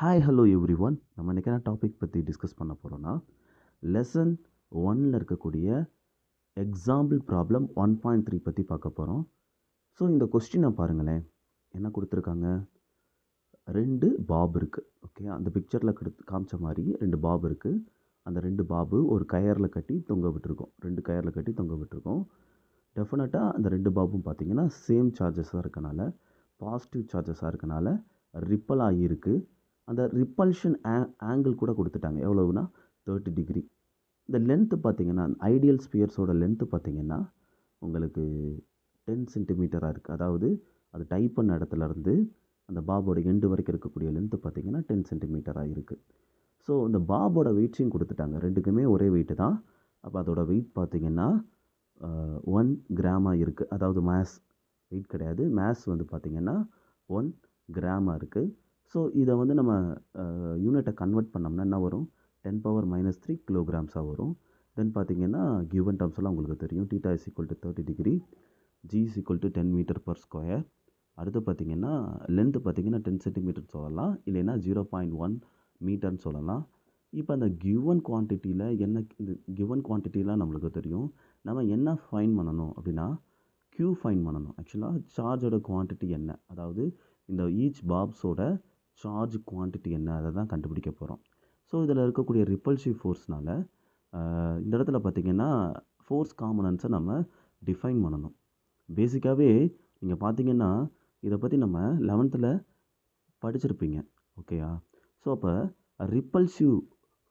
Hi hello every one. நம்ம இன்றைக்கி என்ன டாபிக் பற்றி டிஸ்கஸ் பண்ண போகிறோன்னா, லெசன் 1ல் இருக்கக்கூடிய எக்ஸாம்பிள் ப்ராப்ளம் 1.3 பற்றி பார்க்க போகிறோம். ஸோ இந்த கொஸ்டினை பாருங்களேன், என்ன கொடுத்துருக்காங்க. 2 பாப் இருக்குது. ஓகே, அந்த பிக்சரில் காமிச்ச மாதிரி 2 பாப் இருக்குது. அந்த 2 பாபு ஒரு கயரில் கட்டி தொங்க விட்டுருக்கோம். 2 கயரில் கட்டி தொங்க விட்டுருக்கோம். டெஃபினட்டாக அந்த 2 பாபும் பார்த்திங்கன்னா சேம் சார்ஜஸாக இருக்கனால, பாசிட்டிவ் சார்ஜஸாக இருக்கனால ரிப்பல் ஆகியிருக்கு. அந்த ரிப்பல்ஷன் ஆங்கிள் கூட கொடுத்துட்டாங்க. எவ்வளவுனா 30 டிகிரி. இந்த லென்த்து பார்த்திங்கன்னா, ஐடியல் ஸ்பியர்ஸோட லென்த்து பார்த்திங்கன்னா உங்களுக்கு 10 சென்டிமீட்டராக இருக்குது. அதாவது அது டைப் பண்ண இடத்துலேருந்து அந்த பாபோட எண்டு வரைக்கும் இருக்கக்கூடிய லென்த்து பார்த்திங்கன்னா 10 சென்டிமீட்டராக இருக்குது. ஸோ இந்த பாபோட வெயிட்ஸையும் கொடுத்துட்டாங்க. ரெண்டுக்குமே ஒரே வெயிட்டு தான். அப்போ அதோட வெயிட் பார்த்திங்கன்னா 1 கிராமாக இருக்குது. அதாவது மேஸ் வெயிட் கிடையாது, மேஸ் வந்து பார்த்திங்கன்னா 1 கிராமாக இருக்குது. ஸோ இதை வந்து நம்ம யூனிட்டை கன்வெர்ட் பண்ணோம்னா என்ன வரும், 10⁻³ கிலோகிராம்ஸாக வரும். தென் பார்த்திங்கன்னா கிவன் டர்ம்ஸ் எல்லாம் உங்களுக்கு தெரியும். θ = 30 டிகிரி, g = 10 மீட்டர்/ஸ்கொயர். அடுத்து பார்த்திங்கன்னா லென்த்து பார்த்திங்கன்னா 10 சென்டிமீட்டர் சொல்லலாம், இல்லைன்னா 0.1 மீட்டர்னு சொல்லலாம். இப்போ அந்த கிவன் குவான்டிட்டியில் இந்த கிவன் குவான்டிட்டிலாம் நம்மளுக்கு தெரியும். நம்ம என்ன ஃபைன் பண்ணணும் அப்படின்னா, Q ஃபைன் பண்ணணும். ஆக்சுவலாக சார்ஜோட குவான்டிட்டி என்ன, அதாவது இந்த ஈச் பாப்ஸோட சார்ஜ் குவான்டிட்டி என்ன, அதை தான் கண்டுபிடிக்க போகிறோம். ஸோ இதில் இருக்கக்கூடிய ரிப்பல்சிவ் ஃபோர்ஸ்னால் இந்த இடத்துல பார்த்திங்கன்னா ஃபோர்ஸ் காம்பனன்ட்ஸை நம்ம டிஃபைன் பண்ணணும். பேசிக்காகவே நீங்கள் பார்த்திங்கன்னா இதை பற்றி நம்ம 11th படிச்சிருப்பீங்க. ஓகேயா? ஸோ அப்போ ரிப்பல்சிவ்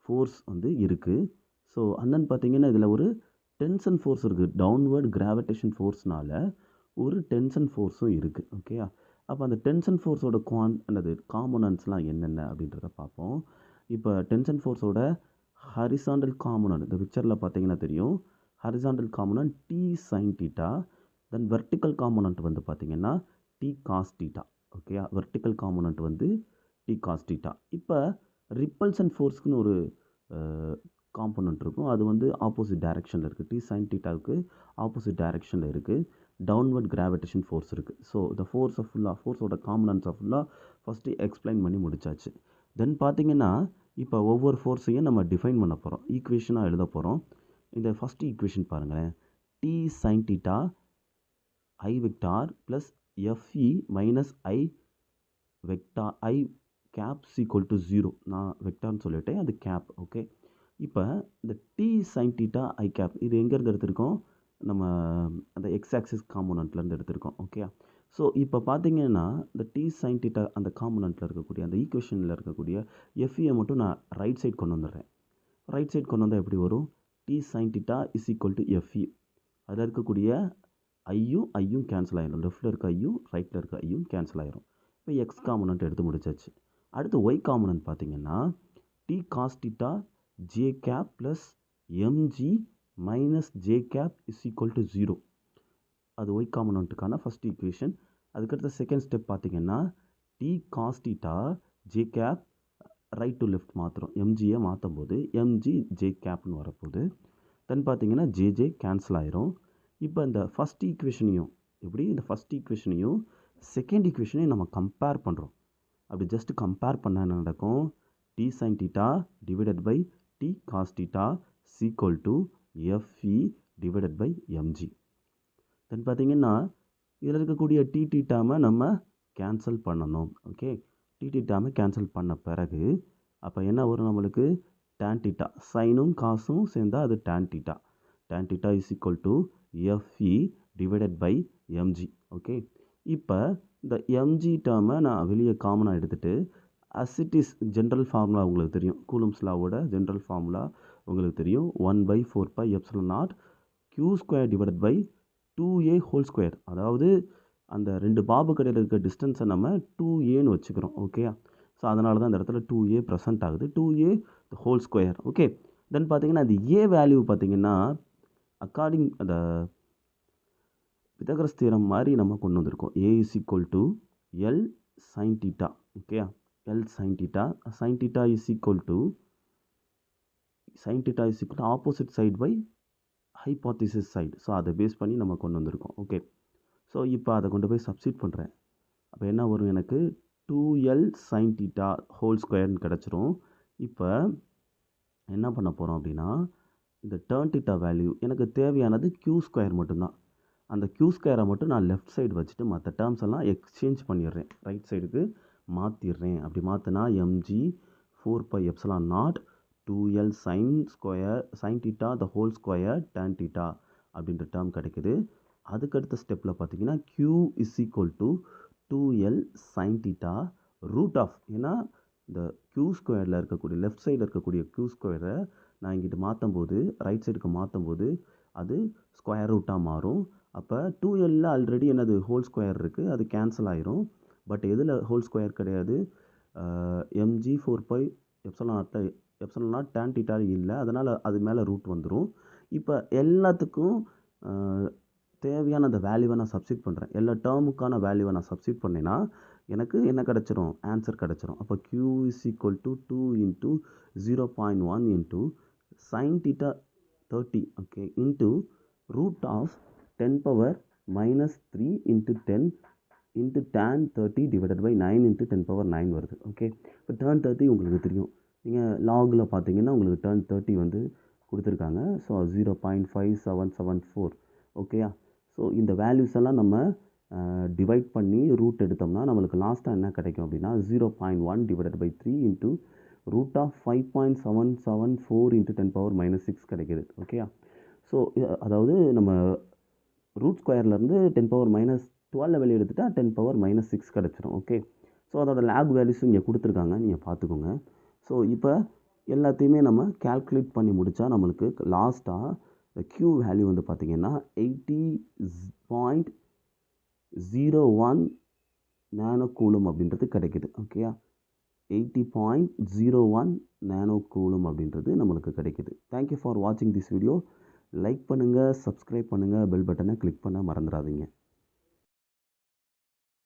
ஃபோர்ஸ் வந்து இருக்குது. ஸோ அண்ணன் பார்த்திங்கன்னா இதில் ஒரு டென்ஷன் ஃபோர்ஸ் இருக்குது. டவுன்வர்ட் கிராவிடேஷன் ஃபோர்ஸ்னால் ஒரு டென்ஷன் ஃபோர்ஸும் இருக்குது. ஓகேயா? அப்போ அந்த டென்ஷன் ஃபோர்ஸோட காம்பனன்ட்ஸ்லாம் என்னென்ன அப்படின்றத பார்ப்போம். இப்போ டென்ஷன் ஃபோர்ஸோட ஹரிசாண்டல் காம்பனன்ட் இந்த பிக்சரில் பார்த்தீங்கன்னா தெரியும். Horizontal component T sin θ. தென் வெர்டிக்கல் காம்பனன்ட் வந்து பார்த்திங்கன்னா T cos θ. ஓகேயா? வெர்டிக்கல் காம்பனன்ட் வந்து T cos θ. இப்போ ரிப்பல்சன் ஃபோர்ஸ்க்குன்னு ஒரு காம்பனன்ட் இருக்கும். அது வந்து ஆப்போசிட் டைரெக்ஷனில் இருக்குது. T sin θவுக்கு ஆப்போசிட் டைரெக்ஷனில் இருக்குது. டவுன்வர்ட் கிராவிடேஷன் ஃபோர்ஸ் இருக்குது. ஸோ இந்த ஃபோர்ஸோட காம்பனன்ட்ஸை ஃபுல்லாக ஃபஸ்ட்டு எக்ஸ்பிளைன் பண்ணி முடிச்சாச்சு. தென் பார்த்திங்கன்னா இப்போ ஒவ்வொரு ஃபோர்ஸையும் நம்ம டிஃபைன் பண்ண போகிறோம், ஈக்குவேஷனாக எழுத போகிறோம். இந்த ஃபஸ்ட்டு ஈக்குவேஷன் பாருங்களேன். T sin θ I vector plus FE minus I vector I cap = 0. நான் வெக்டார்னு சொல்லிட்டேன், அது கேப். ஓகே, இப்போ இந்த T sin θ I கேப் இது எங்கேருந்து எடுத்திருக்கோம், நம்ம அந்த எக்ஸ் ஆக்சிஸ் காம்போனண்ட்லேருந்து எடுத்திருக்கோம். ஓகே, ஸோ இப்போ பார்த்தீங்கன்னா இந்த T sin θ அந்த காம்போனண்ட்டில் இருக்கக்கூடிய அந்த ஈக்குவேஷனில் இருக்கக்கூடிய FEயை மட்டும் நான் ரைட் சைட் கொண்டு வந்துடுறேன். ரைட் சைட் கொண்டு வந்தால் எப்படி வரும், T sin θ = FE. அதில் இருக்கக்கூடிய ஐயும் கேன்சல் ஆகிடும். லெஃப்ட்டில் இருக்க ஐயும் ரைட்டில் இருக்க ஐயும் கேன்சல் ஆகிடும். இப்போ எக்ஸ் காம்போனண்ட் எடுத்து முடிச்சாச்சு. அடுத்து ஒய் காம்போனண்ட் பார்த்தீங்கன்னா T cos θ J cap plus mg minus J cap = 0. அது ஒய் காம்போனண்ட்டுக்கான ஃபஸ்ட் ஈக்குவேஷன். அதுக்கடுத்த செகண்ட் ஸ்டெப் பார்த்திங்கன்னா T cos θ J cap right to left மாற்றுறோம். mgயை மாற்றும் போது mg J கேப்னு வரப்போகுது. தென் பார்த்திங்கன்னா JJ கேன்சல் ஆயிரும். இப்போ இந்த ஃபஸ்ட் ஈக்குவேஷனையும் இந்த ஃபஸ்ட் ஈக்குவேஷனையும் செகண்ட் ஈக்குவேஷனையும் நம்ம கம்பேர் பண்ணுறோம். அப்படி ஜஸ்ட் கம்பேர் பண்ண என்ன நடக்கும், T sin θ divided by T cos θ = FE divided by mg. Then பார்த்திங்கன்னா இதில் இருக்கக்கூடிய TT டேர்மை நம்ம கேன்சல் பண்ணணும். ஓகே, TT டேர்மை கேன்சல் பண்ண பிறகு அப்போ என்ன வரும் நம்மளுக்கு, tan θ சைனும் காசும் சேர்ந்தால் அது tan θ. tan θ = FE divided by mg. Okay, இப்போ இந்த mg டேர்மை நான் வெளியே காமனாக எடுத்துகிட்டு அசிட்டிஸ் ஜென்ரல் ஃபார்முலா உங்களுக்கு தெரியும். கூலும்ஸ் லாவோட ஜென்ரல் ஃபார்முலா உங்களுக்கு தெரியும். 1/4πε0 Q² divided by 2a whole square. அதாவது அந்த 2 பாபு கடையில் இருக்க டிஸ்டன்ஸை நம்ம 2aன்னு வச்சுக்கிறோம். ஓகே, ஸோ அதனால தான் இந்த இடத்துல 2a ப்ரெசென்ட் ஆகுது. 2a whole square. ஓகே, தென் பார்த்தீங்கன்னா அது a வேல்யூ பார்த்தீங்கன்னா அக்கார்டிங் அந்த பித்தகரஸ் தியரம் மாதிரி நம்ம கொண்டு வந்திருக்கோம். a = L sin θ. Okay, L sin θ. sin θ = opposite side by hypothesis side. So அதை பேஸ் பண்ணி நம்ம கொண்டு வந்திருக்கோம். ஓகே, ஸோ இப்போ அதை கொண்டு போய் சப்ஸ்டிட் பண்ணுறேன். அப்போ என்ன வரும், எனக்கு 2L sin theta ஹோல் ஸ்கொயர்னு கிடச்சிரும். இப்போ என்ன பண்ண போகிறோம் அப்படின்னா, இந்த டேர்ன் theta வேல்யூ எனக்கு தேவையானது q ஸ்கொயர் மட்டும்தான். அந்த q ஸ்கொயரை மட்டும் நான் லெஃப்ட் சைடு வச்சுட்டு மற்ற டேர்ம்ஸ் எல்லாம் எக்ஸ்சேஞ்ச் பண்ணிடுறேன், ரைட் சைடுக்கு மாற்றிடுறேன். அப்படி மாற்றினா mg 4 pi epsilon naught 2L sin theta the whole square tan theta அப்படின்ற டேர்ம் கிடைக்குது. அதுக்கடுத்த ஸ்டெப்பில் பார்த்தீங்கன்னா q is equal to 2L sin theta root of, ஏன்னா இந்த q ஸ்கொயரில் இருக்கக்கூடிய லெஃப்ட் சைடில் இருக்கக்கூடிய q ஸ்கொயரை நான் இங்கிட்டு மாற்றும் போது ரைட் சைடுக்கு மாற்றும் போது அது ஸ்கொயர் ரூட்டாக மாறும். அப்போ 2L ஆல்ரெடி என்னது ஹோல் ஸ்கொயர் இருக்குது, அது கேன்சல் ஆயிரும். பட் எதில் ஹோல் ஸ்கொயர் கிடையாது, mg 4 pi epsilon naught tan theta இல்லை, அதனால் அது மேலே ரூட் வந்துடும். இப்போ எல்லாத்துக்கும் தேவையான அந்த வேல்யூவை நான் சப்ஸ்டிட் பண்ணுறேன். எல்லா டேர்முக்கான வேல்யூவை நான் சப்ஸ்டிட் பண்ணேன்னா எனக்கு என்ன கிடச்சிரும், ஆன்சர் கிடச்சிரும். அப்போ q is equal to 2 into 0.1 into sin theta 30 okay into root of 10 power minus 3 into 10 into tan 30 divided by 9 into 10 power 9 வருது. ஓகே, இப்போ டேர்ன் 30 உங்களுக்கு தெரியும், நீங்கள் லாகில் பார்த்தீங்கன்னா உங்களுக்கு டேர்ன் 30 வந்து கொடுத்துருக்காங்க. ஸோ 0.5774 ஓகேயா. ஸோ இந்த வேல்யூஸ் எல்லாம் நம்ம டிவைட் பண்ணி ரூட் எடுத்தோம்னா நம்மளுக்கு லாஸ்ட்டாக என்ன கிடைக்கும் அப்படின்னா 0.1 divided by 3 into root of 5.774 into 10 power minus 6 கிடைக்கிது. ஓகேயா. ஸோ அதாவது நம்ம ரூட் ஸ்கொயர்லேருந்து 10 பவர் மைனஸ் 12 வெளியே எடுத்துட்டால் 10 பவர் மைனஸ் 6 கிடச்சிரும். ஓகே, ஸோ அதோட லேக் வேல்யூஸும் இங்கே கொடுத்துருக்காங்க, நீங்கள் பார்த்துக்கோங்க. ஸோ இப்போ எல்லாத்தையுமே நம்ம கால்குலேட் பண்ணி முடித்தா நம்மளுக்கு லாஸ்ட்டாக q வேல்யூ வந்து பார்த்திங்கன்னா 80.01 நானோ கூலும் அப்படின்றது கிடைக்குது. ஓகேயா, 80.01 நானோ கூலும் அப்படின்றது நம்மளுக்கு கிடைக்குது. தேங்க்யூ ஃபார் வாட்சிங் திஸ் வீடியோ. லைக் பண்ணுங்கள், சப்ஸ்கிரைப் பண்ணுங்கள், பெல் பட்டனை கிளிக் பண்ண மறந்துடாதீங்க.